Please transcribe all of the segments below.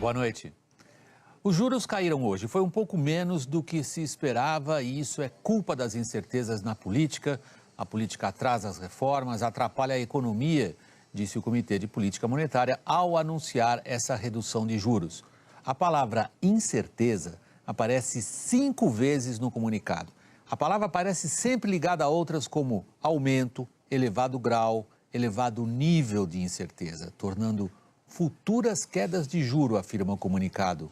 boa noite. Os juros caíram hoje. Foi um pouco menos do que se esperava e isso é culpa das incertezas na política. A política atrasa as reformas, atrapalha a economia, disse o Comitê de Política Monetária ao anunciar essa redução de juros. A palavra incerteza aparece 5 vezes no comunicado. A palavra aparece sempre ligada a outras como aumento, elevado grau, elevado nível de incerteza, tornando futuras quedas de juro, afirma o comunicado,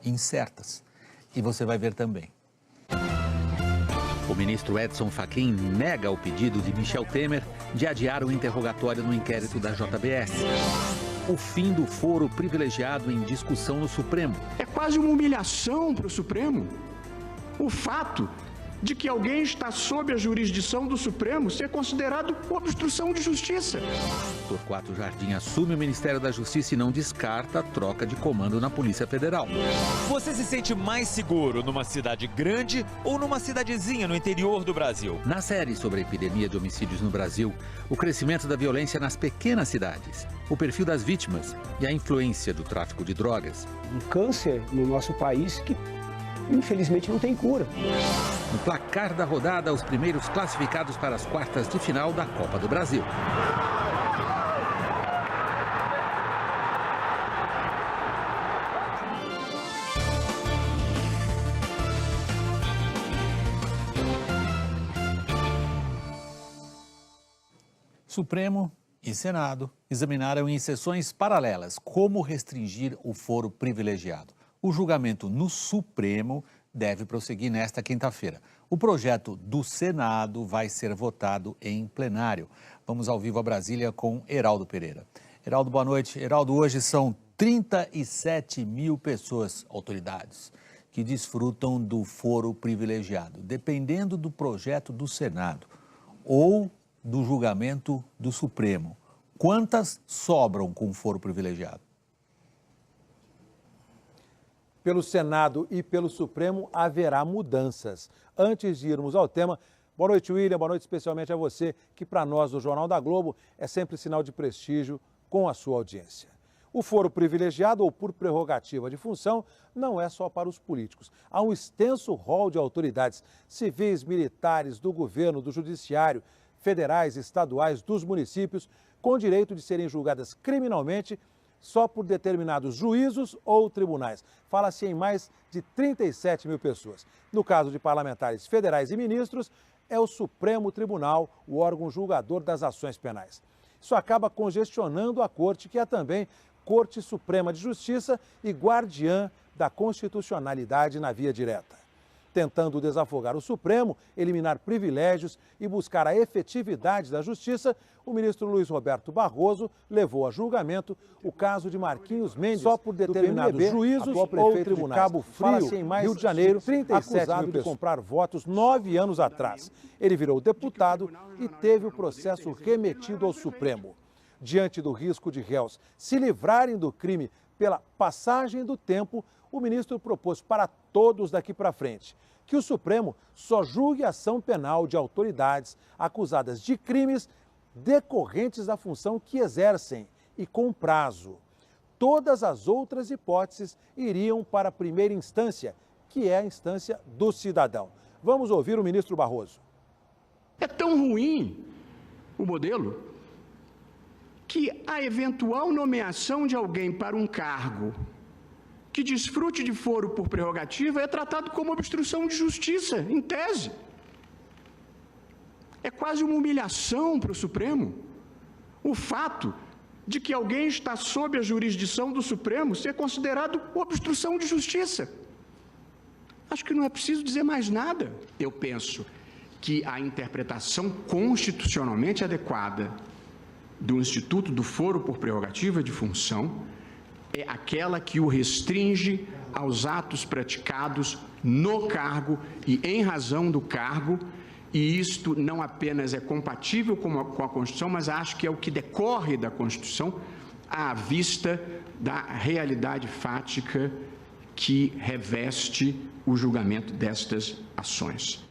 incertas. E você vai ver também. O ministro Edson Fachin nega o pedido de Michel Temer de adiar o interrogatório no inquérito da JBS. O fim do foro privilegiado em discussão no Supremo. É quase uma humilhação para o Supremo o fato de que alguém está sob a jurisdição do Supremo ser considerado obstrução de justiça. Torquato Jardim assume o Ministério da Justiça e não descarta a troca de comando na Polícia Federal. Você se sente mais seguro numa cidade grande ou numa cidadezinha no interior do Brasil? Na série sobre a epidemia de homicídios no Brasil, o crescimento da violência nas pequenas cidades, o perfil das vítimas e a influência do tráfico de drogas. Um câncer no nosso país que, infelizmente, não tem cura. No placar da rodada, os primeiros classificados para as quartas de final da Copa do Brasil. Supremo e Senado examinaram em sessões paralelas como restringir o foro privilegiado. O julgamento no Supremo deve prosseguir nesta quinta-feira. O projeto do Senado vai ser votado em plenário. Vamos ao vivo a Brasília com Heraldo Pereira. Heraldo, boa noite. Heraldo, hoje são 37 mil pessoas, autoridades, que desfrutam do foro privilegiado. Dependendo do projeto do Senado ou do julgamento do Supremo, quantas sobram com foro privilegiado? Pelo Senado e pelo Supremo haverá mudanças. Antes de irmos ao tema, boa noite, William, boa noite especialmente a você, que para nós do Jornal da Globo é sempre sinal de prestígio com a sua audiência. O foro privilegiado ou por prerrogativa de função não é só para os políticos. Há um extenso rol de autoridades civis, militares, do governo, do judiciário, federais, estaduais, dos municípios, com direito de serem julgadas criminalmente só por determinados juízos ou tribunais. Fala-se em mais de 37 mil pessoas. No caso de parlamentares federais e ministros, é o Supremo Tribunal, o órgão julgador das ações penais. Isso acaba congestionando a Corte, que é também Corte Suprema de Justiça e guardiã da constitucionalidade na via direta. Tentando desafogar o Supremo, eliminar privilégios e buscar a efetividade da justiça, o ministro Luiz Roberto Barroso levou a julgamento o caso de Marquinhos Mendes, só por determinados juízos ou tribunais. De Cabo Frio, em Rio de Janeiro, 37 acusado de comprar votos 9 anos atrás. Ele virou deputado e teve o processo remetido ao Supremo. Diante do risco de réus se livrarem do crime pela passagem do tempo, o ministro propôs para todos daqui para frente que o Supremo só julgue ação penal de autoridades acusadas de crimes decorrentes da função que exercem e com prazo. Todas as outras hipóteses iriam para a primeira instância, que é a instância do cidadão. Vamos ouvir o ministro Barroso. É tão ruim o modelo que a eventual nomeação de alguém para um cargo que desfrute de foro por prerrogativa é tratado como obstrução de justiça, em tese. É quase uma humilhação para o Supremo o fato de que alguém está sob a jurisdição do Supremo ser considerado obstrução de justiça. Acho que não é preciso dizer mais nada. Eu penso que a interpretação constitucionalmente adequada do Instituto do Foro por Prerrogativa de Função é aquela que o restringe aos atos praticados no cargo e em razão do cargo, e isto não apenas é compatível com a Constituição, mas acho que é o que decorre da Constituição à vista da realidade fática que reveste o julgamento destas ações.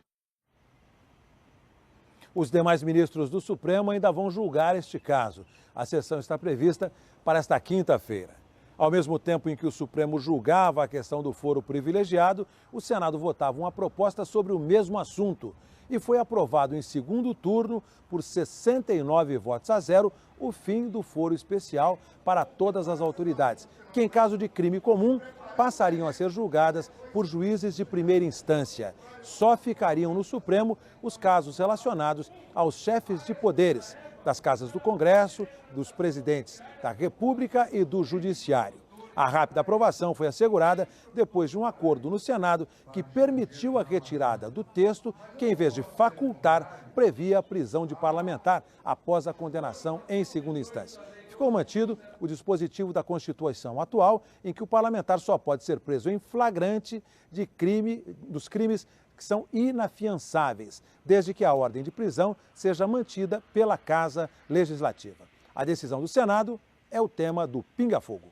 Os demais ministros do Supremo ainda vão julgar este caso. A sessão está prevista para esta quinta-feira. Ao mesmo tempo em que o Supremo julgava a questão do foro privilegiado, o Senado votava uma proposta sobre o mesmo assunto. E foi aprovado em segundo turno, por 69 votos a 0, o fim do foro especial para todas as autoridades, que em caso de crime comum passariam a ser julgadas por juízes de primeira instância. Só ficariam no Supremo os casos relacionados aos chefes de poderes, das casas do Congresso, dos presidentes da República e do Judiciário. A rápida aprovação foi assegurada depois de um acordo no Senado que permitiu a retirada do texto que, em vez de facultar, previa a prisão de parlamentar após a condenação em segunda instância. Ficou mantido o dispositivo da Constituição atual, em que o parlamentar só pode ser preso em flagrante dos crimes que são inafiançáveis, desde que a ordem de prisão seja mantida pela Casa Legislativa. A decisão do Senado é o tema do Pinga Fogo.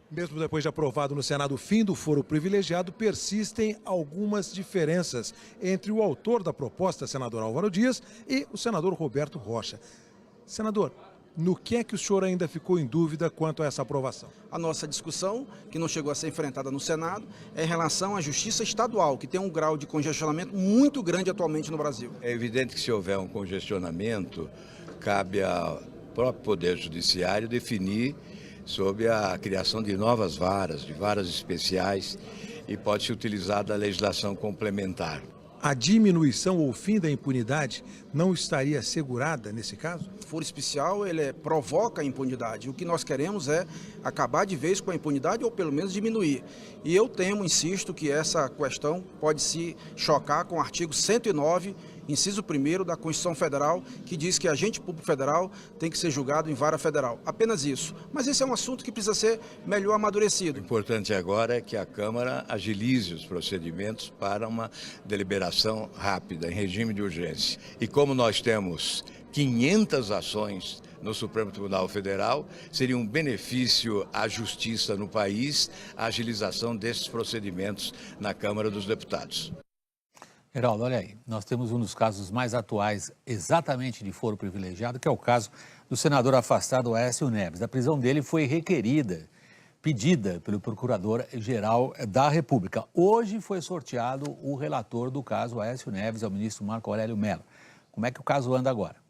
Mesmo depois de aprovado no Senado o fim do foro privilegiado, persistem algumas diferenças entre o autor da proposta, senador Álvaro Dias, e o senador Roberto Rocha. Senador, no que é que o senhor ainda ficou em dúvida quanto a essa aprovação? A nossa discussão, que não chegou a ser enfrentada no Senado, é em relação à justiça estadual, que tem um grau de congestionamento muito grande atualmente no Brasil. É evidente que se houver um congestionamento, cabe ao próprio Poder Judiciário definir sobre a criação de novas varas, de varas especiais, e pode ser utilizada a legislação complementar. A diminuição ou fim da impunidade não estaria assegurada nesse caso? O foro especial, ele provoca a impunidade. O que nós queremos é acabar de vez com a impunidade ou pelo menos diminuir. E eu temo, insisto, que essa questão pode se chocar com o artigo 109, inciso 1º da Constituição Federal, que diz que agente público federal tem que ser julgado em vara federal. Apenas isso. Mas esse é um assunto que precisa ser melhor amadurecido. O importante agora é que a Câmara agilize os procedimentos para uma deliberação rápida, em regime de urgência. E como nós temos 500 ações no Supremo Tribunal Federal, seria um benefício à justiça no país a agilização desses procedimentos na Câmara dos Deputados. Geraldo, olha aí, nós temos um dos casos mais atuais exatamente de foro privilegiado, que é o caso do senador afastado Aécio Neves. A prisão dele foi pedida pelo Procurador-Geral da República. Hoje foi sorteado o relator do caso Aécio Neves, é o ministro Marco Aurélio Mello. Como é que o caso anda agora?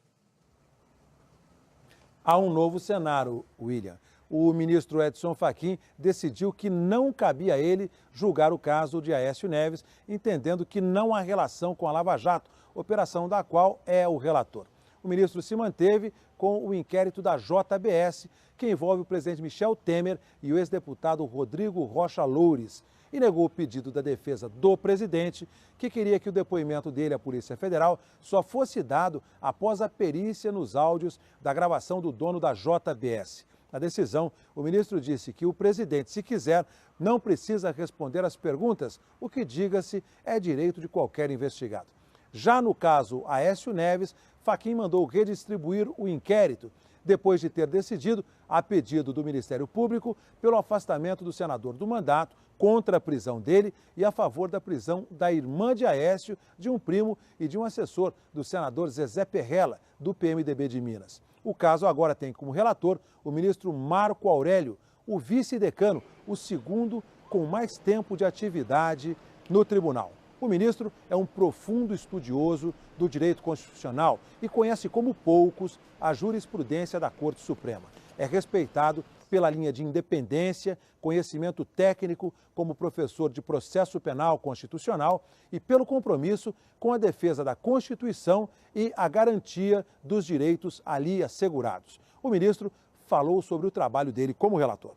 Há um novo cenário, William. O ministro Edson Fachin decidiu que não cabia a ele julgar o caso de Aécio Neves, entendendo que não há relação com a Lava Jato, operação da qual é o relator. O ministro se manteve com o inquérito da JBS, que envolve o presidente Michel Temer e o ex-deputado Rodrigo Rocha Loures, e negou o pedido da defesa do presidente, que queria que o depoimento dele à Polícia Federal só fosse dado após a perícia nos áudios da gravação do dono da JBS. Na decisão, o ministro disse que o presidente, se quiser, não precisa responder às perguntas, o que, diga-se, é direito de qualquer investigado. Já no caso Aécio Neves, Fachin mandou redistribuir o inquérito, depois de ter decidido, a pedido do Ministério Público, pelo afastamento do senador do mandato, contra a prisão dele e a favor da prisão da irmã de Aécio, de um primo e de um assessor do senador Zezé Perrella, do PMDB de Minas. O caso agora tem como relator o ministro Marco Aurélio, o vice-decano, o segundo com mais tempo de atividade no tribunal. O ministro é um profundo estudioso do direito constitucional e conhece como poucos a jurisprudência da Corte Suprema. É respeitado pela linha de independência, conhecimento técnico como professor de processo penal constitucional e pelo compromisso com a defesa da Constituição e a garantia dos direitos ali assegurados. O ministro falou sobre o trabalho dele como relator.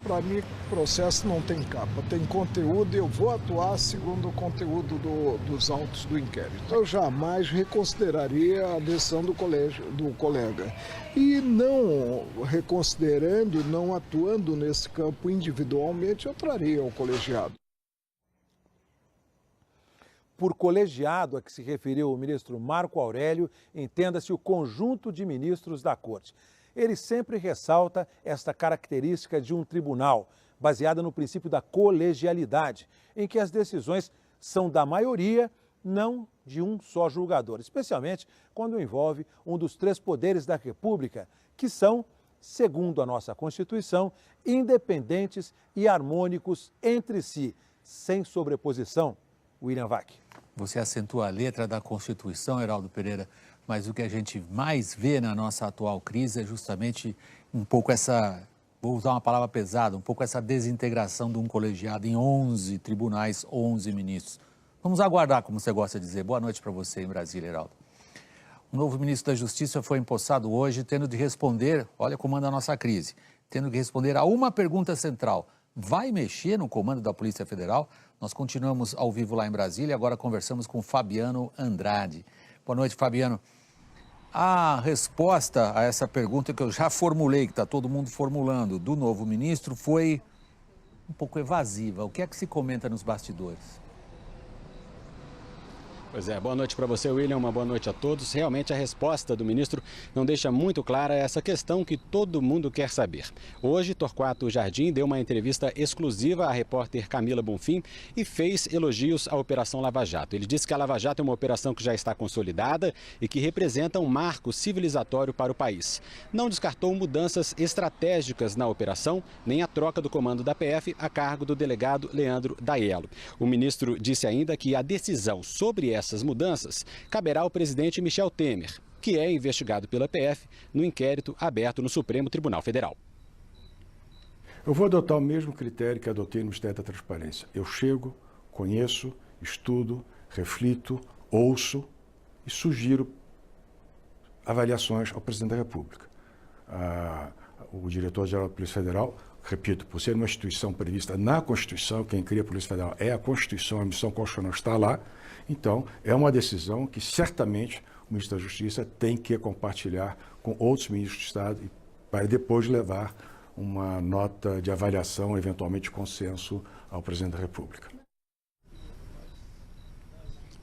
Para mim, o processo não tem capa, tem conteúdo e eu vou atuar segundo o conteúdo dos autos do inquérito. Eu jamais reconsideraria a decisão do colega. E não reconsiderando, não atuando nesse campo individualmente, eu traria ao colegiado. Por colegiado a que se referiu o ministro Marco Aurélio, entenda-se o conjunto de ministros da Corte. Ele sempre ressalta esta característica de um tribunal, baseada no princípio da colegialidade, em que as decisões são da maioria, não de um só julgador, especialmente quando envolve um dos três poderes da República, que são segundo a nossa Constituição, independentes e harmônicos entre si, sem sobreposição. William Vac. Você acentua a letra da Constituição, Heraldo Pereira, mas o que a gente mais vê na nossa atual crise é justamente um pouco essa, vou usar uma palavra pesada, um pouco essa desintegração de um colegiado em 11 tribunais, 11 ministros. Vamos aguardar, como você gosta de dizer. Boa noite para você em Brasília, Heraldo. O novo ministro da Justiça foi empossado hoje, tendo de responder, olha como anda a nossa crise, tendo de responder a uma pergunta central. Vai mexer no comando da Polícia Federal? Nós continuamos ao vivo lá em Brasília, agora conversamos com Fabiano Andrade. Boa noite, Fabiano. A resposta a essa pergunta que eu já formulei, que está todo mundo formulando, do novo ministro, foi um pouco evasiva. O que é que se comenta nos bastidores? Pois é, boa noite para você, William, uma boa noite a todos. Realmente a resposta do ministro não deixa muito clara essa questão que todo mundo quer saber. Hoje, Torquato Jardim deu uma entrevista exclusiva à repórter Camila Bonfim e fez elogios à Operação Lava Jato. Ele disse que a Lava Jato é uma operação que já está consolidada e que representa um marco civilizatório para o país. Não descartou mudanças estratégicas na operação, nem a troca do comando da PF a cargo do delegado Leandro Daiello. O ministro disse ainda que a decisão sobre essas mudanças caberá ao presidente Michel Temer, que é investigado pela PF no inquérito aberto no Supremo Tribunal Federal. Eu vou adotar o mesmo critério que adotei no Ministério da Transparência. Eu chego, conheço, estudo, reflito, ouço e sugiro avaliações ao presidente da República. O diretor-geral da Polícia Federal, repito, por ser uma instituição prevista na Constituição, quem cria a Polícia Federal é a Constituição, a missão constitucional está lá. Então, é uma decisão que certamente o ministro da Justiça tem que compartilhar com outros ministros de Estado para depois levar uma nota de avaliação, eventualmente de consenso, ao presidente da República.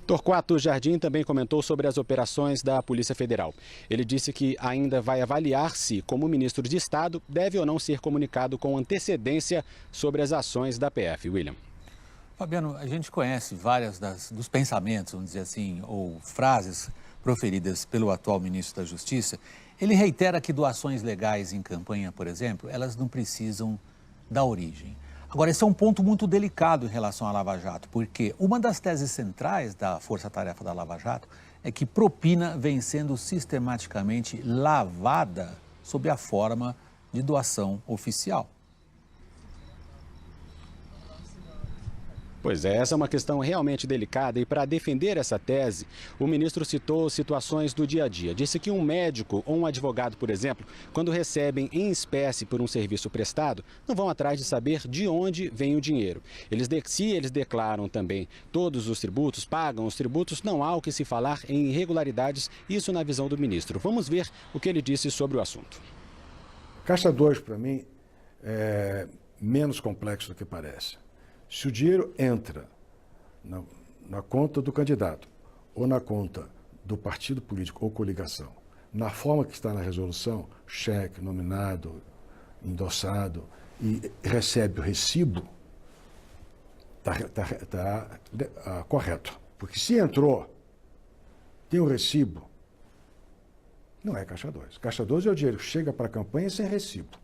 Torquato Jardim também comentou sobre as operações da Polícia Federal. Ele disse que ainda vai avaliar se, como ministro de Estado, deve ou não ser comunicado com antecedência sobre as ações da PF. William. Fabiano, a gente conhece várias dos pensamentos, vamos dizer assim, ou frases proferidas pelo atual ministro da Justiça. Ele reitera que doações legais em campanha, por exemplo, elas não precisam da origem. Agora, esse é um ponto muito delicado em relação à Lava Jato, porque uma das teses centrais da força-tarefa da Lava Jato é que propina vem sendo sistematicamente lavada sob a forma de doação oficial. Pois é, essa é uma questão realmente delicada e para defender essa tese, o ministro citou situações do dia a dia. Disse que um médico ou um advogado, por exemplo, quando recebem em espécie por um serviço prestado, não vão atrás de saber de onde vem o dinheiro. Se eles declaram também todos os tributos, pagam os tributos, não há o que se falar em irregularidades, isso na visão do ministro. Vamos ver o que ele disse sobre o assunto. Caixa 2, para mim, é menos complexo do que parece. Se o dinheiro entra na conta do candidato ou na conta do partido político ou coligação, na forma que está na resolução, cheque, nominado, endossado, e recebe o recibo, está correto. Porque se entrou, tem o recibo, não é Caixa 2. Caixa 2 é o dinheiro que chega para a campanha sem recibo.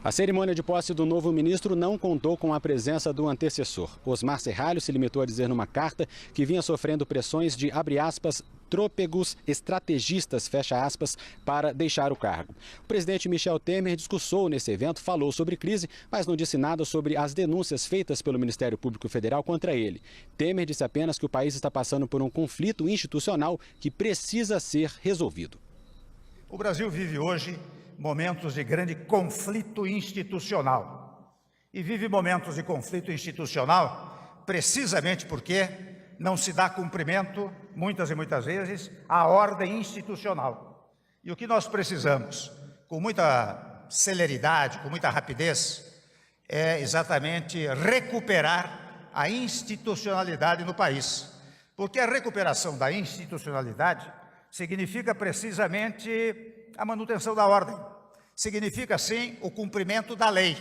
A cerimônia de posse do novo ministro não contou com a presença do antecessor. Osmar Serralho se limitou a dizer numa carta que vinha sofrendo pressões de, abre aspas, trôpegos estrategistas, fecha aspas, para deixar o cargo. O presidente Michel Temer discursou nesse evento, falou sobre crise, mas não disse nada sobre as denúncias feitas pelo Ministério Público Federal contra ele. Temer disse apenas que o país está passando por um conflito institucional que precisa ser resolvido. O Brasil vive hoje momentos de grande conflito institucional. E vive momentos de conflito institucional precisamente porque não se dá cumprimento, muitas e muitas vezes, à ordem institucional. E o que nós precisamos, com muita celeridade, com muita rapidez, é exatamente recuperar a institucionalidade no país. Porque a recuperação da institucionalidade significa precisamente a manutenção da ordem. Significa, sim, o cumprimento da lei.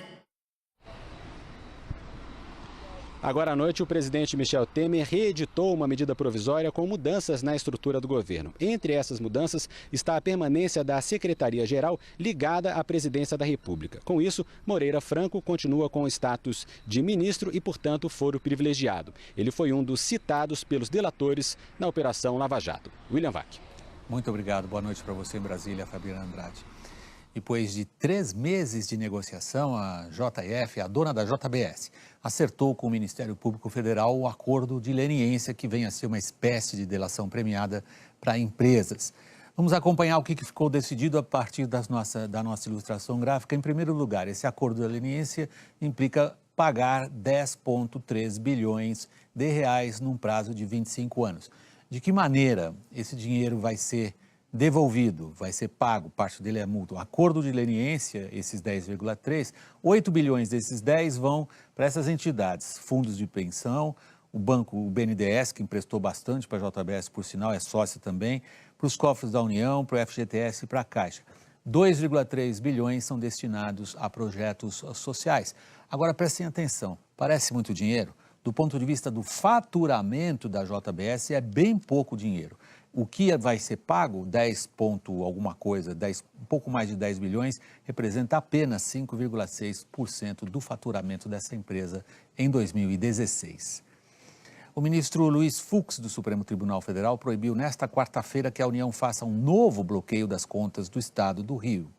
Agora à noite, o presidente Michel Temer reeditou uma medida provisória com mudanças na estrutura do governo. Entre essas mudanças está a permanência da Secretaria-Geral ligada à Presidência da República. Com isso, Moreira Franco continua com o status de ministro e, portanto, foro privilegiado. Ele foi um dos citados pelos delatores na Operação Lava Jato. William Vac. Muito obrigado. Boa noite para você em Brasília, Fabiana Andrade. Depois de 3 meses de negociação, a JF, a dona da JBS, acertou com o Ministério Público Federal o acordo de leniência que vem a ser uma espécie de delação premiada para empresas. Vamos acompanhar o que ficou decidido a partir da nossa ilustração gráfica. Em primeiro lugar, esse acordo de leniência implica pagar 10,3 bilhões de reais num prazo de 25 anos. De que maneira esse dinheiro vai ser devolvido, vai ser pago, parte dele é multa. O acordo de leniência, esses 10,3, 8 bilhões desses 10 vão para essas entidades, fundos de pensão, o banco, o BNDES, que emprestou bastante para a JBS, por sinal, é sócia também, para os cofres da União, para o FGTS e para a Caixa. 2,3 bilhões são destinados a projetos sociais. Agora, prestem atenção, parece muito dinheiro? Do ponto de vista do faturamento da JBS, é bem pouco dinheiro. O que vai ser pago, 10 ponto alguma coisa, um pouco mais de 10 bilhões, representa apenas 5,6% do faturamento dessa empresa em 2016. O ministro Luiz Fux, do Supremo Tribunal Federal, proibiu nesta quarta-feira que a União faça um novo bloqueio das contas do Estado do Rio.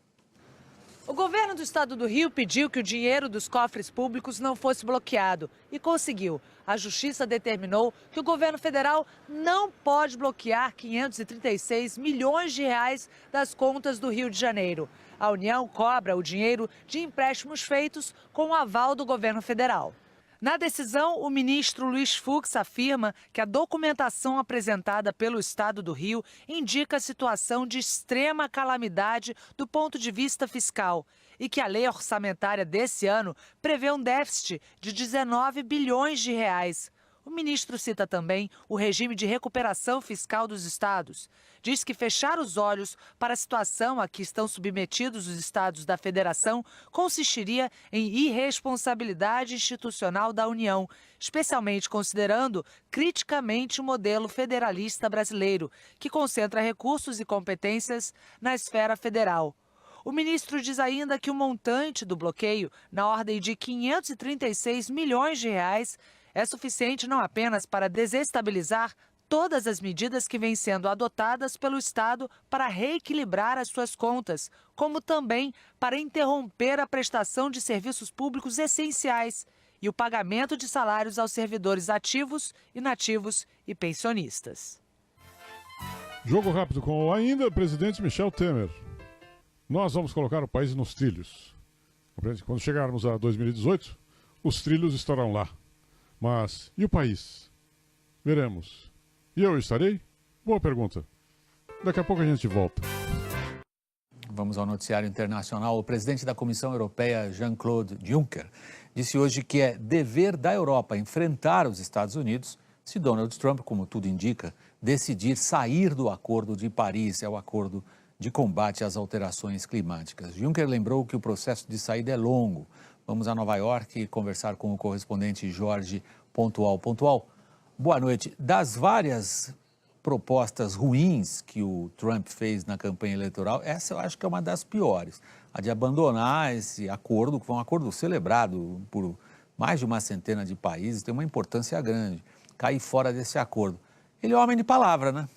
O governo do estado do Rio pediu que o dinheiro dos cofres públicos não fosse bloqueado e conseguiu. A justiça determinou que o governo federal não pode bloquear 536 milhões de reais das contas do Rio de Janeiro. A União cobra o dinheiro de empréstimos feitos com o aval do governo federal. Na decisão, o ministro Luiz Fux afirma que a documentação apresentada pelo Estado do Rio indica a situação de extrema calamidade do ponto de vista fiscal e que a lei orçamentária desse ano prevê um déficit de 19 bilhões de reais. O ministro cita também o regime de recuperação fiscal dos estados. Diz que fechar os olhos para a situação a que estão submetidos os estados da federação consistiria em irresponsabilidade institucional da União, especialmente considerando criticamente o modelo federalista brasileiro, que concentra recursos e competências na esfera federal. O ministro diz ainda que o montante do bloqueio, na ordem de 536 milhões de reais, é suficiente não apenas para desestabilizar todas as medidas que vêm sendo adotadas pelo Estado para reequilibrar as suas contas, como também para interromper a prestação de serviços públicos essenciais e o pagamento de salários aos servidores ativos, inativos e pensionistas. Jogo rápido com ainda o presidente Michel Temer. Nós vamos colocar o país nos trilhos. Quando chegarmos a 2018, os trilhos estarão lá. Mas, e o país? Veremos. E eu estarei? Boa pergunta. Daqui a pouco a gente volta. Vamos ao noticiário internacional. O presidente da Comissão Europeia, Jean-Claude Juncker, disse hoje que é dever da Europa enfrentar os Estados Unidos se Donald Trump, como tudo indica, decidir sair do Acordo de Paris, é o acordo de combate às alterações climáticas. Juncker lembrou que o processo de saída é longo. Vamos a Nova York conversar com o correspondente Jorge Pontual. Boa noite. Das várias propostas ruins que o Trump fez na campanha eleitoral, essa eu acho que é uma das piores. A de abandonar esse acordo, que foi um acordo celebrado por mais de uma centena de países, tem uma importância grande. Cair fora desse acordo. Ele é homem de palavra, né?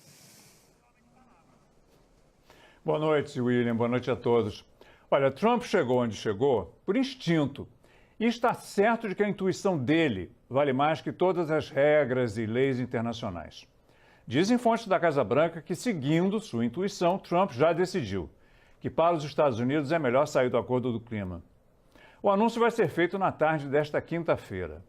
Boa noite, William. Boa noite a todos. Olha, Trump chegou onde chegou por instinto. E está certo de que a intuição dele vale mais que todas as regras e leis internacionais. Dizem fontes da Casa Branca que, seguindo sua intuição, Trump já decidiu que para os Estados Unidos é melhor sair do Acordo do Clima. O anúncio vai ser feito na tarde desta quinta-feira.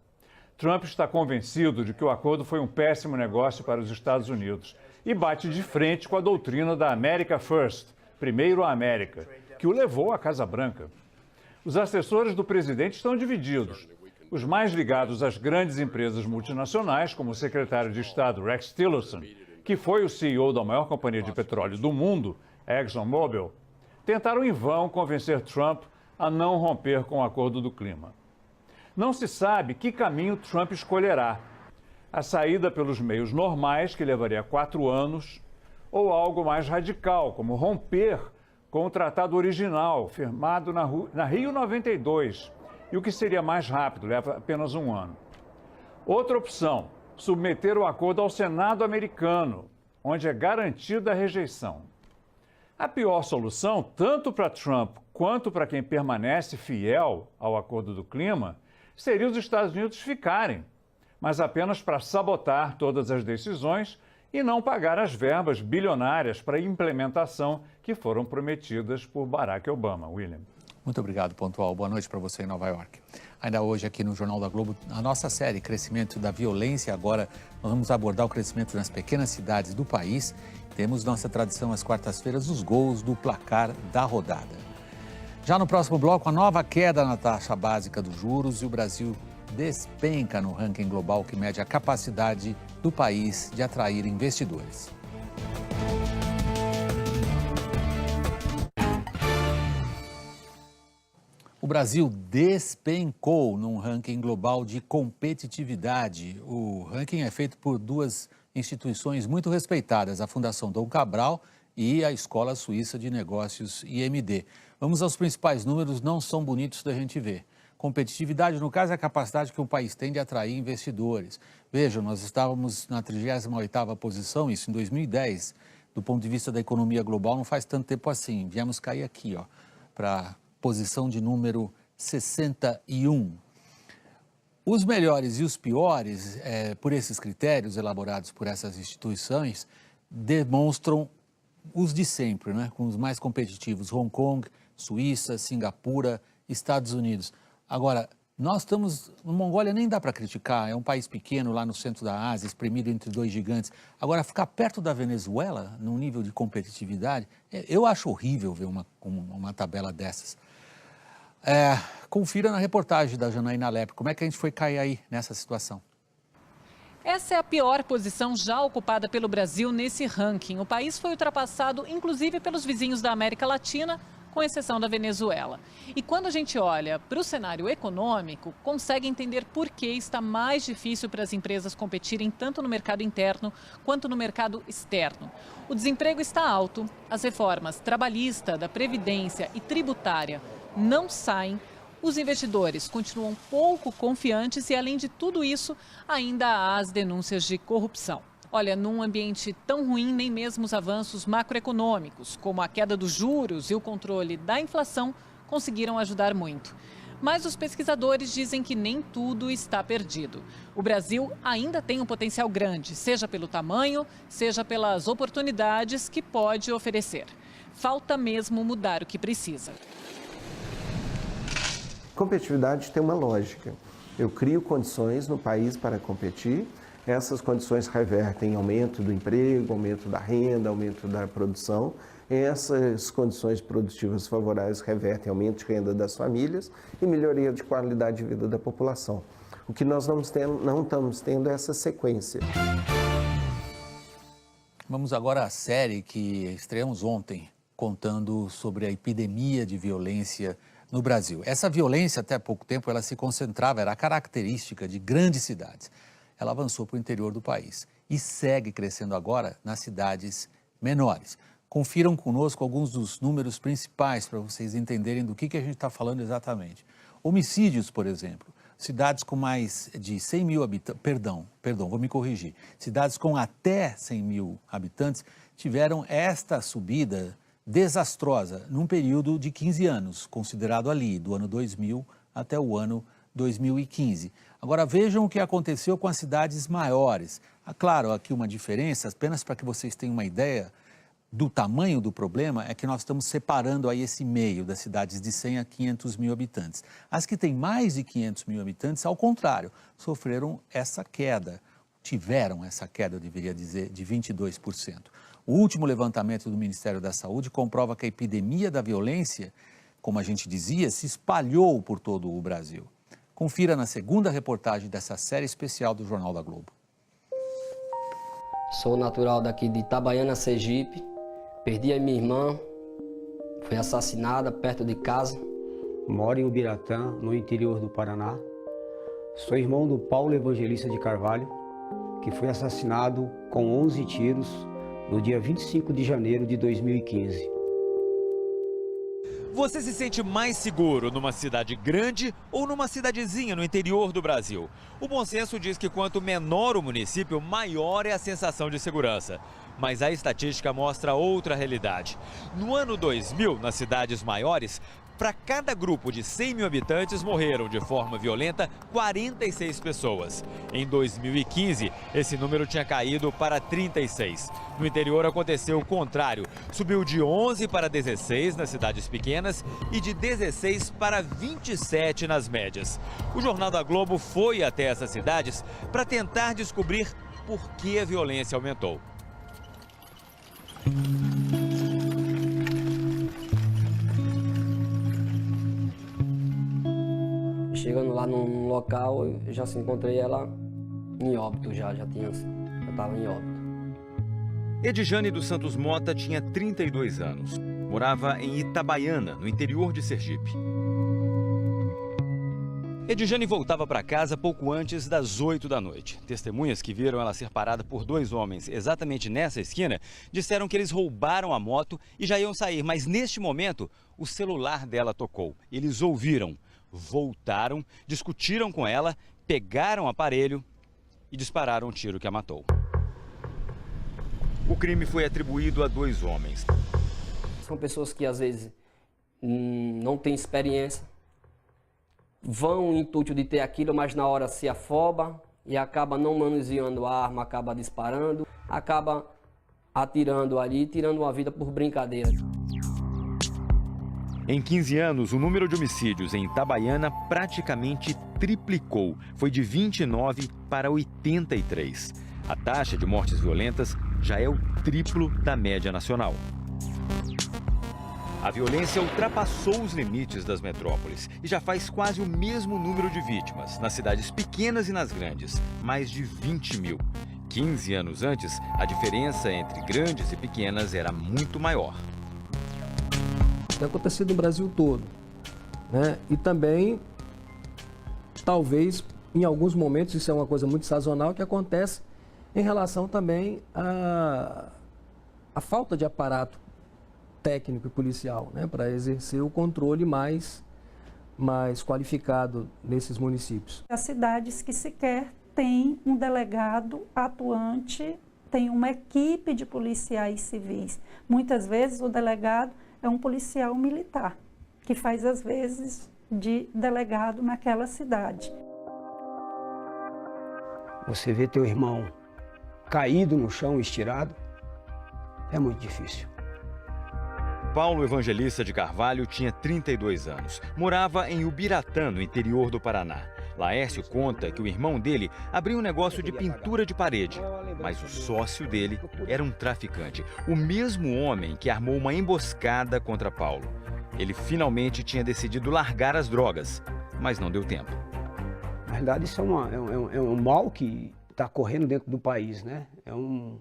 Trump está convencido de que o acordo foi um péssimo negócio para os Estados Unidos e bate de frente com a doutrina da America First, primeiro a América, que o levou à Casa Branca. Os assessores do presidente estão divididos. Os mais ligados às grandes empresas multinacionais, como o secretário de Estado Rex Tillerson, que foi o CEO da maior companhia de petróleo do mundo, ExxonMobil, tentaram em vão convencer Trump a não romper com o Acordo do Clima. não se sabe que caminho Trump escolherá. A saída pelos meios normais, que levaria 4 anos, ou algo mais radical, como romper com o tratado original, firmado na Rio 92, e o que seria mais rápido, leva apenas 1 ano. Outra opção, submeter o acordo ao Senado americano, onde é garantida a rejeição. A pior solução, tanto para Trump quanto para quem permanece fiel ao Acordo do Clima, seria os Estados Unidos ficarem, mas apenas para sabotar todas as decisões e não pagar as verbas bilionárias para implementação que foram prometidas por Barack Obama. William. Muito obrigado, Pontual. Boa noite para você em Nova York. Ainda hoje aqui no Jornal da Globo, a nossa série Crescimento da Violência. Agora nós vamos abordar o crescimento nas pequenas cidades do país. Temos nossa tradição às quartas-feiras, os gols do placar da rodada. Já no próximo bloco, a nova queda na taxa básica dos juros e o Brasil despenca no ranking global que mede a capacidade do país de atrair investidores. O Brasil despencou num ranking global de competitividade. O ranking é feito por 2 instituições muito respeitadas, a Fundação Dom Cabral e a Escola Suíça de Negócios, IMD. Vamos aos principais números, não são bonitos da gente ver. Competitividade, no caso, é a capacidade que um país tem de atrair investidores. Vejam, nós estávamos na 38ª posição, isso em 2010. Do ponto de vista da economia global, não faz tanto tempo assim. Viemos cair aqui, para posição de número 61. Os melhores e os piores, por esses critérios elaborados por essas instituições, demonstram os de sempre, né? Com os mais competitivos, Hong Kong, Suíça, Singapura, Estados Unidos. Agora, nós estamos, na Mongólia nem dá para criticar, é um país pequeno lá no centro da Ásia, espremido entre 2 gigantes. Agora, ficar perto da Venezuela, num nível de competitividade, eu acho horrível ver uma tabela dessas. Confira na reportagem da Janaína Lepre, como é que a gente foi cair aí nessa situação. Essa é a pior posição já ocupada pelo Brasil nesse ranking. O país foi ultrapassado, inclusive, pelos vizinhos da América Latina, com exceção da Venezuela. E quando a gente olha para o cenário econômico, consegue entender por que está mais difícil para as empresas competirem tanto no mercado interno quanto no mercado externo. O desemprego está alto, as reformas trabalhista, da Previdência e tributária não saem, os investidores continuam pouco confiantes e, além de tudo isso, ainda há as denúncias de corrupção. Olha, num ambiente tão ruim, nem mesmo os avanços macroeconômicos, como a queda dos juros e o controle da inflação, conseguiram ajudar muito. Mas os pesquisadores dizem que nem tudo está perdido. O Brasil ainda tem um potencial grande, seja pelo tamanho, seja pelas oportunidades que pode oferecer. Falta mesmo mudar o que precisa. Competitividade tem uma lógica. Eu crio condições no país para competir. Essas condições revertem em aumento do emprego, aumento da renda, aumento da produção. Essas condições produtivas favoráveis revertem em aumento de renda das famílias e melhoria de qualidade de vida da população. O que nós não estamos tendo é essa sequência. Vamos agora à série que estreamos ontem, contando sobre a epidemia de violência no Brasil. Essa violência, até há pouco tempo, ela se concentrava, era característica de grandes cidades. Ela avançou para o interior do país e segue crescendo agora nas cidades menores. Confiram conosco alguns dos números principais para vocês entenderem do que a gente está falando exatamente. Homicídios, por exemplo, cidades com mais de 100 mil habitantes, perdão, vou me corrigir, cidades com até 100 mil habitantes tiveram esta subida desastrosa num período de 15 anos, considerado ali, do ano 2000 até o ano 2015. Agora vejam o que aconteceu com as cidades maiores. Claro, aqui uma diferença, apenas para que vocês tenham uma ideia do tamanho do problema, é que nós estamos separando aí esse meio das cidades de 100 a 500 mil habitantes. As que têm mais de 500 mil habitantes, ao contrário, sofreram essa queda, tiveram essa queda, eu deveria dizer, de 22%. O último levantamento do Ministério da Saúde comprova que a epidemia da violência, como a gente dizia, se espalhou por todo o Brasil. Confira na segunda reportagem dessa série especial do Jornal da Globo. Sou natural daqui de Itabaiana, Sergipe. Perdi a minha irmã, foi assassinada perto de casa. Moro em Ubiratã, no interior do Paraná. Sou irmão do Paulo Evangelista de Carvalho, que foi assassinado com 11 tiros no dia 25 de janeiro de 2015. Você se sente mais seguro numa cidade grande ou numa cidadezinha no interior do Brasil? O bom senso diz que quanto menor o município, maior é a sensação de segurança. Mas a estatística mostra outra realidade. No ano 2000, nas cidades maiores, para cada grupo de 100 mil habitantes, morreram de forma violenta 46 pessoas. Em 2015, esse número tinha caído para 36. No interior aconteceu o contrário. Subiu de 11 para 16 nas cidades pequenas e de 16 para 27 nas médias. O Jornal da Globo foi até essas cidades para tentar descobrir por que a violência aumentou. Chegando lá no local, eu já encontrei ela em óbito, já estava em óbito. Edjane dos Santos Mota tinha 32 anos. Morava em Itabaiana, no interior de Sergipe. Edjane voltava para casa pouco antes das 8 da noite. Testemunhas que viram ela ser parada por 2 homens exatamente nessa esquina disseram que eles roubaram a moto e já iam sair, mas neste momento o celular dela tocou. Eles ouviram. Voltaram, discutiram com ela, pegaram o aparelho e dispararam o tiro que a matou. O crime foi atribuído a 2 homens. São pessoas que às vezes não têm experiência, vão no intuito de ter aquilo, mas na hora se afoba e acaba não manuseando a arma, acaba disparando, acaba atirando ali, tirando uma vida por brincadeira. Em 15 anos, o número de homicídios em Itabaiana praticamente triplicou. Foi de 29 para 83. A taxa de mortes violentas já é o triplo da média nacional. A violência ultrapassou os limites das metrópoles e já faz quase o mesmo número de vítimas nas cidades pequenas e nas grandes, mais de 20 mil. 15 anos antes, a diferença entre grandes e pequenas era muito maior. Tem acontecido no Brasil todo, né? E também, talvez, em alguns momentos, isso é uma coisa muito sazonal, que acontece em relação também à falta de aparato técnico e policial, né? Para exercer o controle mais qualificado nesses municípios. As cidades que sequer têm um delegado atuante, tem uma equipe de policiais civis. Muitas vezes o delegado é um policial militar, que faz, às vezes, de delegado naquela cidade. Você vê teu irmão caído no chão, estirado, é muito difícil. Paulo Evangelista de Carvalho tinha 32 anos. Morava em Ubiratã, no interior do Paraná. Laércio conta que o irmão dele abriu um negócio de pintura de parede, mas o sócio dele era um traficante, o mesmo homem que armou uma emboscada contra Paulo. Ele finalmente tinha decidido largar as drogas, mas não deu tempo. Na verdade, isso é um mal que está correndo dentro do país, né? É um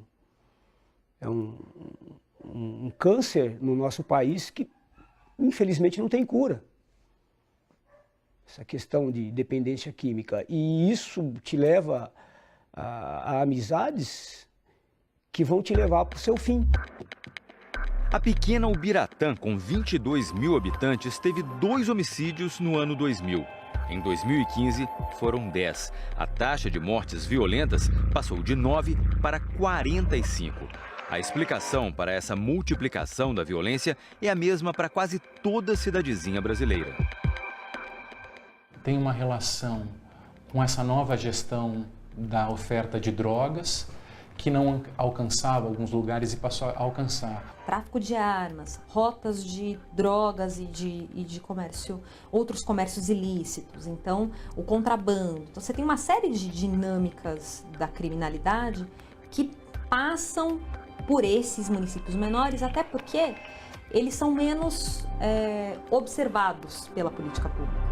câncer no nosso país que, infelizmente, não tem cura. Essa questão de dependência química. E isso te leva a amizades que vão te levar para o seu fim. A pequena Ubiratã, com 22 mil habitantes, teve 2 homicídios no ano 2000. Em 2015, foram 10. A taxa de mortes violentas passou de 9 para 45. A explicação para essa multiplicação da violência é a mesma para quase toda cidadezinha brasileira. Tem uma relação com essa nova gestão da oferta de drogas, que não alcançava alguns lugares e passou a alcançar. Tráfico de armas, rotas de drogas e de comércio, outros comércios ilícitos, então o contrabando. Então você tem uma série de dinâmicas da criminalidade que passam por esses municípios menores, até porque eles são menos observados pela política pública.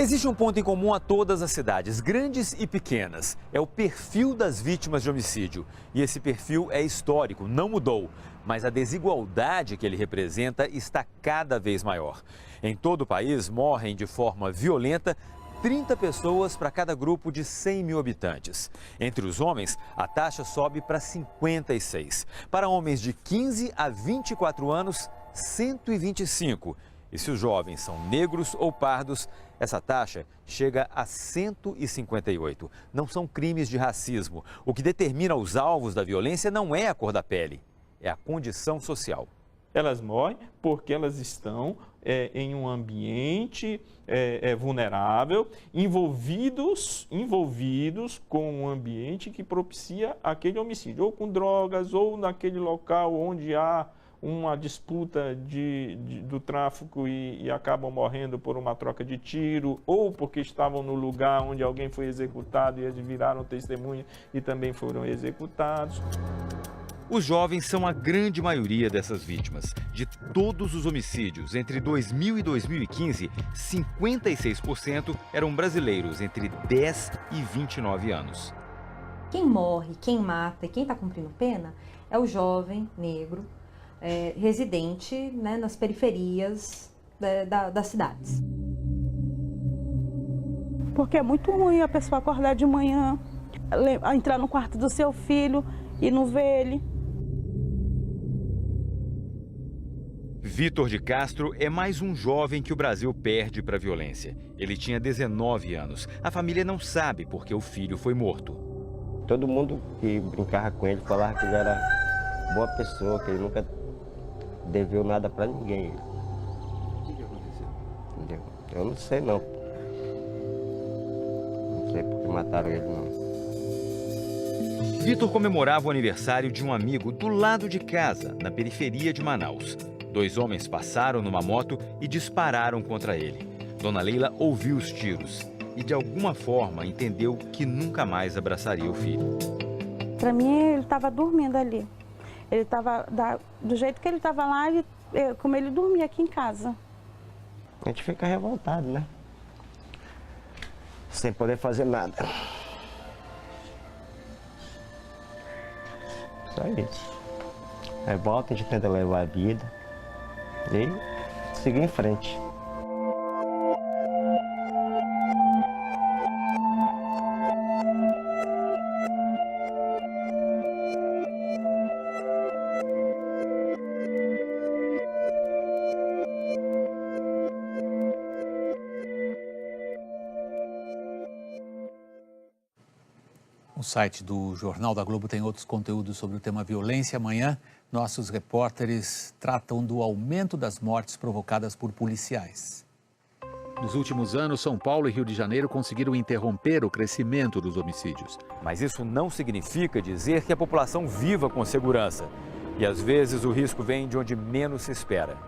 Existe um ponto em comum a todas as cidades, grandes e pequenas. É o perfil das vítimas de homicídio. E esse perfil é histórico, não mudou. Mas a desigualdade que ele representa está cada vez maior. Em todo o país, morrem de forma violenta 30 pessoas para cada grupo de 100 mil habitantes. Entre os homens, a taxa sobe para 56. Para homens de 15 a 24 anos, 125. E se os jovens são negros ou pardos, essa taxa chega a 158. Não são crimes de racismo. O que determina os alvos da violência não é a cor da pele, é a condição social. Elas morrem porque elas estão em um ambiente vulnerável, envolvidos com um ambiente que propicia aquele homicídio, ou com drogas, ou naquele local onde há uma disputa do tráfico e acabam morrendo por uma troca de tiro, ou porque estavam no lugar onde alguém foi executado e eles viraram testemunha e também foram executados. Os jovens são a grande maioria dessas vítimas. De todos os homicídios entre 2000 e 2015, 56% eram brasileiros entre 10 e 29 anos. Quem morre, quem mata e quem está cumprindo pena é o jovem negro, residente, né, nas periferias das cidades. Porque é muito ruim a pessoa acordar de manhã, entrar no quarto do seu filho e não ver ele. Vitor de Castro é mais um jovem que o Brasil perde para a violência. Ele tinha 19 anos. A família não sabe porque o filho foi morto. Todo mundo que brincava com ele falava que ele era boa pessoa, que ele nunca deveu nada para ninguém. O que aconteceu? Eu não sei não. Não sei porque mataram ele não. Vitor comemorava o aniversário de um amigo do lado de casa, na periferia de Manaus. 2 homens passaram numa moto e dispararam contra ele. Dona Leila ouviu os tiros e, de alguma forma, entendeu que nunca mais abraçaria o filho. Para mim, ele estava dormindo ali. Ele estava, do jeito que ele estava lá, como ele dormia aqui em casa. A gente fica revoltado, né? Sem poder fazer nada. Só isso. Revolta, a gente tenta levar a vida e seguir em frente. O site do Jornal da Globo tem outros conteúdos sobre o tema violência. Amanhã, nossos repórteres tratam do aumento das mortes provocadas por policiais. Nos últimos anos, São Paulo e Rio de Janeiro conseguiram interromper o crescimento dos homicídios. Mas isso não significa dizer que a população viva com segurança. E às vezes o risco vem de onde menos se espera.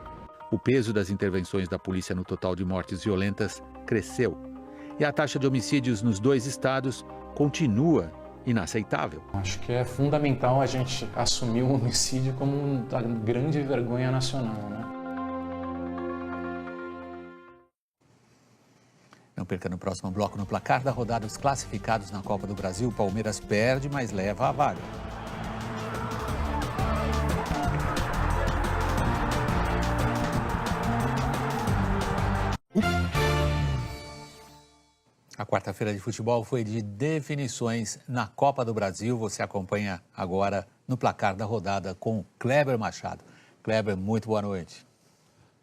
O peso das intervenções da polícia no total de mortes violentas cresceu. E a taxa de homicídios nos 2 estados continua inaceitável. Acho que é fundamental a gente assumir o homicídio como uma grande vergonha nacional, né? Não perca no próximo bloco. No placar da rodada, os classificados na Copa do Brasil, o Palmeiras perde, mas leva a vaga. A quarta-feira de futebol foi de definições na Copa do Brasil. Você acompanha agora no placar da rodada com Kleber Machado. Kleber, muito boa noite.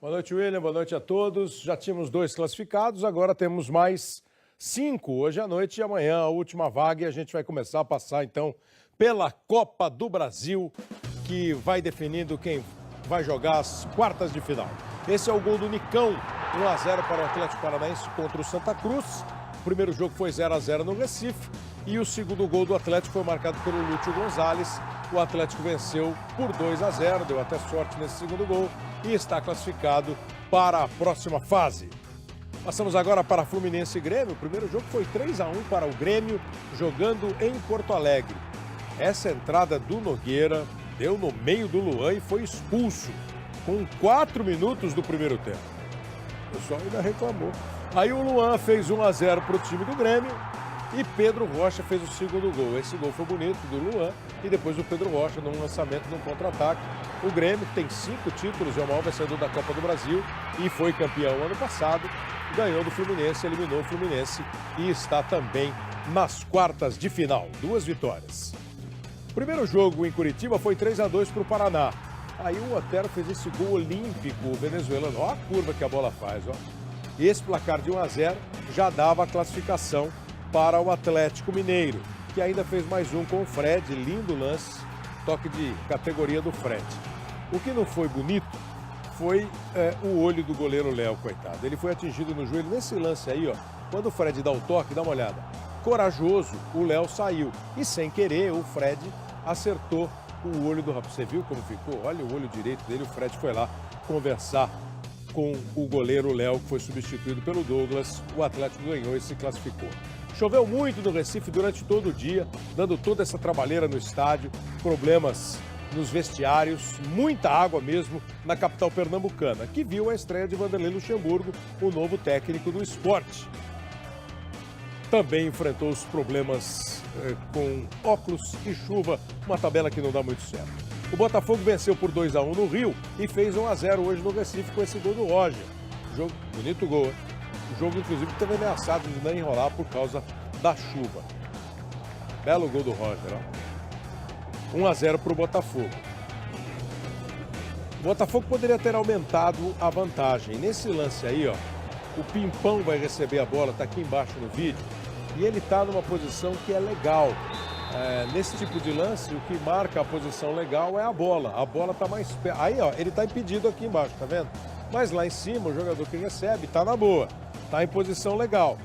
Boa noite, William. Boa noite a todos. Já tínhamos 2 classificados, agora temos mais 5 hoje à noite e amanhã a última vaga. E a gente vai começar a passar, então, pela Copa do Brasil, que vai definindo quem vai jogar as quartas de final. Esse é o gol do Nicão, 1-0 para o Atlético Paranaense contra o Santa Cruz. O primeiro jogo foi 0-0 no Recife e o segundo gol do Atlético foi marcado pelo Lúcio Gonzalez. O Atlético venceu por 2-0, deu até sorte nesse segundo gol e está classificado para a próxima fase. Passamos agora para Fluminense e Grêmio. O primeiro jogo foi 3-1 para o Grêmio, jogando em Porto Alegre. Essa entrada do Nogueira deu no meio do Luan e foi expulso com 4 minutos do primeiro tempo. O pessoal ainda reclamou. Aí o Luan fez 1-0 para o time do Grêmio e Pedro Rocha fez o segundo gol. Esse gol foi bonito do Luan e depois o Pedro Rocha num lançamento, num contra-ataque. O Grêmio tem 5 títulos, é o maior vencedor da Copa do Brasil e foi campeão ano passado. ganhou do Fluminense, eliminou o Fluminense e está também nas quartas de final. 2 vitórias. O primeiro jogo em Curitiba foi 3-2 para o Paraná. Aí o Otero fez esse gol olímpico venezuelano. Olha a curva que a bola faz, ó. E esse placar de 1-0 já dava a classificação para o Atlético Mineiro, que ainda fez mais um com o Fred. Lindo lance, toque de categoria do Fred. O que não foi bonito foi o olho do goleiro Léo, coitado. Ele foi atingido no joelho nesse lance aí, ó. Quando o Fred dá o toque, dá uma olhada. Corajoso, o Léo saiu. E sem querer, o Fred acertou o olho do rapaz. Você viu como ficou? Olha o olho direito dele. O Fred foi lá conversar com o goleiro Léo, que foi substituído pelo Douglas. O Atlético ganhou e se classificou. Choveu muito no Recife durante todo o dia, dando toda essa trabalheira no estádio, problemas nos vestiários, muita água mesmo na capital pernambucana, que viu a estreia de Vanderlei Luxemburgo, o novo técnico do Sport. Também enfrentou os problemas com óculos e chuva, uma tabela que não dá muito certo. O Botafogo venceu por 2-1 no Rio e fez 1-0 hoje no Recife com esse gol do Roger. Jogo, bonito gol, hein? O jogo, inclusive, teve ameaçado de não enrolar por causa da chuva. Belo gol do Roger, ó. 1-0 para o Botafogo. O Botafogo poderia ter aumentado a vantagem. Nesse lance aí, ó, o Pimpão vai receber a bola, tá aqui embaixo no vídeo, e ele tá numa posição que é legal. Nesse tipo de lance, o que marca a posição legal é a bola. A bola tá mais perto. Aí, ó, ele tá impedido aqui embaixo, tá vendo? Mas lá em cima, o jogador que recebe tá na boa, tá em posição legal.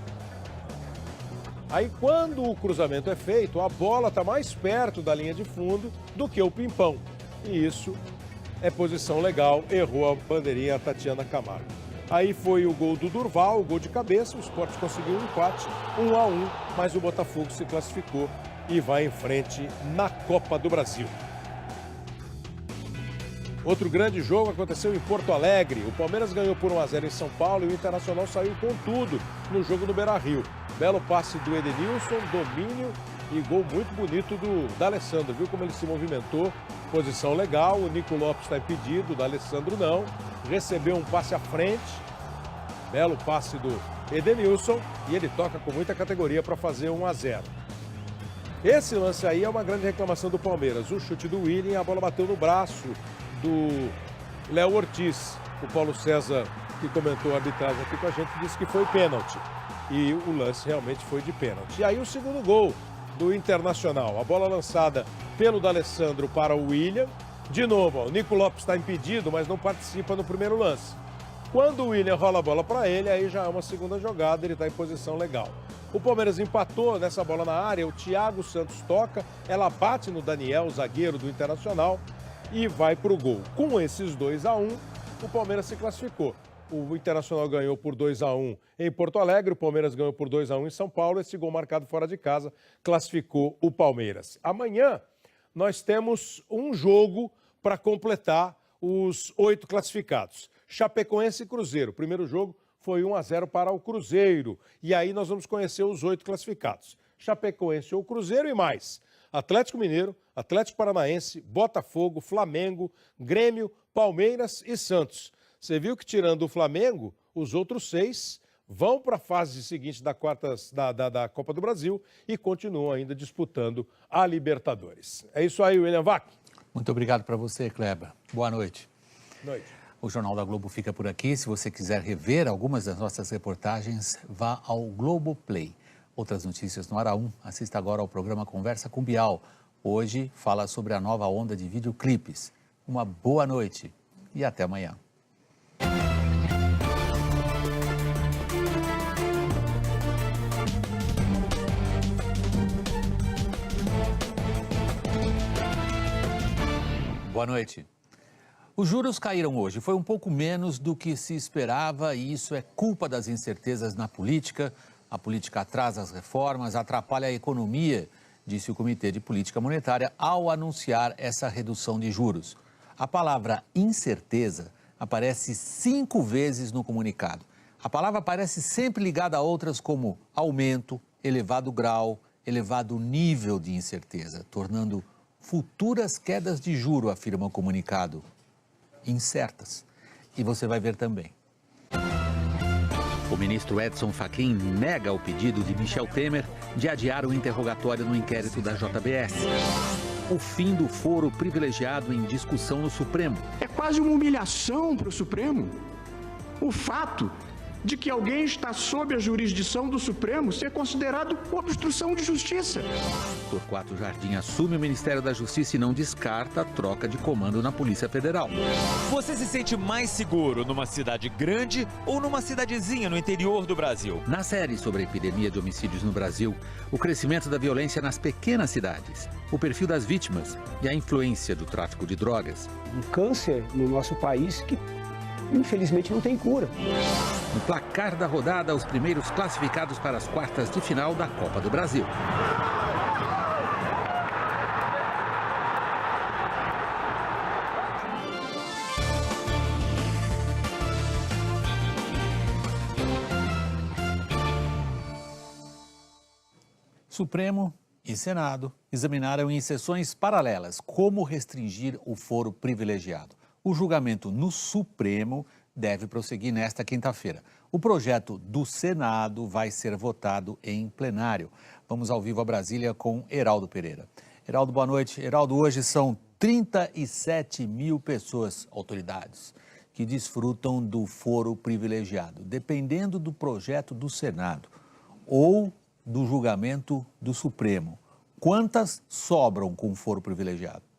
Aí, quando o cruzamento é feito, a bola está mais perto da linha de fundo do que o Pimpão. E isso é posição legal, errou a bandeirinha a Tatiana Camargo. Aí foi o gol do Durval, o gol de cabeça, o Sport conseguiu um empate, 1-1, mas o Botafogo se classificou e vai em frente na Copa do Brasil. Outro grande jogo aconteceu em Porto Alegre. O Palmeiras ganhou por 1-0 em São Paulo e o Internacional saiu com tudo no jogo do Beira-Rio. Belo passe do Edenilson, domínio e gol muito bonito do D'Alessandro. Viu como ele se movimentou? Posição legal, o Nico Lopes está impedido, o D'Alessandro não. Recebeu um passe à frente, belo passe do Edenilson e ele toca com muita categoria para fazer 1-0. Esse lance aí é uma grande reclamação do Palmeiras. O chute do William, a bola bateu no braço do Léo Ortiz. O Paulo César, que comentou a arbitragem aqui com a gente, disse que foi pênalti. E o lance realmente foi de pênalti. E aí o segundo gol do Internacional. A bola lançada pelo D'Alessandro para o William. De novo, ó, o Nico Lopes está impedido, mas não participa no primeiro lance. Quando o William rola a bola para ele, aí já é uma segunda jogada, ele está em posição legal. O Palmeiras empatou nessa bola na área, o Thiago Santos toca, ela bate no Daniel, zagueiro do Internacional, e vai para o gol. Com esses 2-1, o Palmeiras se classificou. O Internacional ganhou por 2-1 em Porto Alegre, o Palmeiras ganhou por 2-1 em São Paulo. Esse gol marcado fora de casa classificou o Palmeiras. Amanhã nós temos um jogo para completar os 8 classificados. Chapecoense e Cruzeiro. O primeiro jogo foi 1-0 para o Cruzeiro. E aí nós vamos conhecer os 8 classificados. Chapecoense ou Cruzeiro e mais. Atlético Mineiro, Atlético Paranaense, Botafogo, Flamengo, Grêmio, Palmeiras e Santos. Você viu que tirando o Flamengo, os outros 6 vão para a fase seguinte da Copa do Brasil e continuam ainda disputando a Libertadores. É isso aí, William Vac. Muito obrigado para você, Kleber. Boa noite. Noite. O Jornal da Globo fica por aqui. Se você quiser rever algumas das nossas reportagens, vá ao Globoplay. Outras notícias no Ara 1. Assista agora ao programa Conversa com Bial. Hoje fala sobre a nova onda de videoclipes. Uma boa noite e até amanhã. Boa noite. Os juros caíram hoje. Foi um pouco menos do que se esperava e isso é culpa das incertezas na política. A política atrasa as reformas, atrapalha a economia, disse o Comitê de Política Monetária ao anunciar essa redução de juros. A palavra incerteza aparece 5 vezes no comunicado. A palavra aparece sempre ligada a outras como aumento, elevado grau, elevado nível de incerteza, tornando futuras quedas de juro, afirma o comunicado, incertas. E você vai ver também. O ministro Edson Fachin nega o pedido de Michel Temer de adiar o interrogatório no inquérito da JBS. O fim do foro privilegiado em discussão no Supremo. É quase uma humilhação para o Supremo o fato de que alguém está sob a jurisdição do Supremo ser considerado obstrução de justiça. Torquato Jardim assume o Ministério da Justiça e não descarta a troca de comando na Polícia Federal. Você se sente mais seguro numa cidade grande ou numa cidadezinha no interior do Brasil? Na série sobre a epidemia de homicídios no Brasil, o crescimento da violência nas pequenas cidades, o perfil das vítimas e a influência do tráfico de drogas. Um câncer no nosso país que, infelizmente, não tem cura. No placar da rodada, os primeiros classificados para as quartas de final da Copa do Brasil. Supremo e Senado examinaram em sessões paralelas como restringir o foro privilegiado. O julgamento no Supremo deve prosseguir nesta quinta-feira. O projeto do Senado vai ser votado em plenário. Vamos ao vivo a Brasília com Heraldo Pereira. Heraldo, boa noite. Heraldo, hoje são 37 mil pessoas, autoridades, que desfrutam do foro privilegiado. Dependendo do projeto do Senado ou do julgamento do Supremo, quantas sobram com foro privilegiado?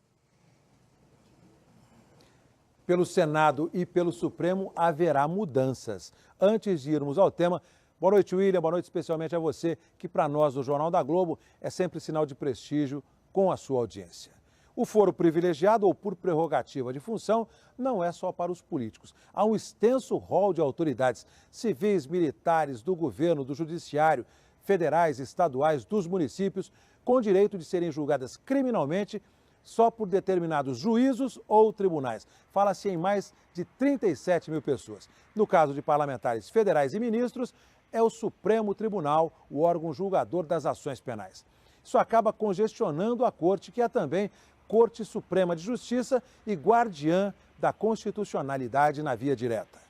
Pelo Senado e pelo Supremo haverá mudanças. Antes de irmos ao tema, boa noite, William, boa noite especialmente a você, que para nós, do Jornal da Globo, é sempre sinal de prestígio com a sua audiência. O foro privilegiado ou por prerrogativa de função não é só para os políticos. Há um extenso rol de autoridades civis, militares, do governo, do judiciário, federais, estaduais, dos municípios, com direito de serem julgadas criminalmente só por determinados juízos ou tribunais. Fala-se em mais de 37 mil pessoas. No caso de parlamentares federais e ministros, é o Supremo Tribunal, o órgão julgador das ações penais. Isso acaba congestionando a Corte, que é também Corte Suprema de Justiça e guardiã da constitucionalidade na via direta.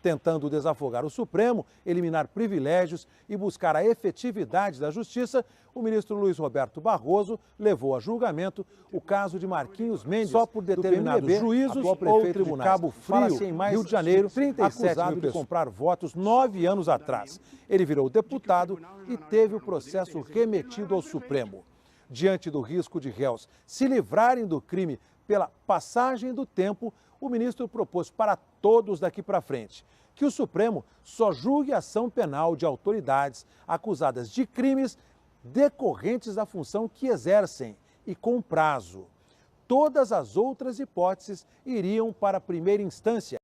Tentando desafogar o Supremo, eliminar privilégios e buscar a efetividade da justiça, o ministro Luiz Roberto Barroso levou a julgamento o caso de Marquinhos Mendes, só por determinados juízos ou tribunais. De Cabo Frio, em Rio de Janeiro, 37 mil de comprar votos 9 anos atrás. Ele virou deputado e teve o processo remetido ao Supremo. Diante do risco de réus se livrarem do crime pela passagem do tempo, o ministro propôs para todos daqui para frente que o Supremo só julgue ação penal de autoridades acusadas de crimes decorrentes da função que exercem e com prazo. Todas as outras hipóteses iriam para a primeira instância.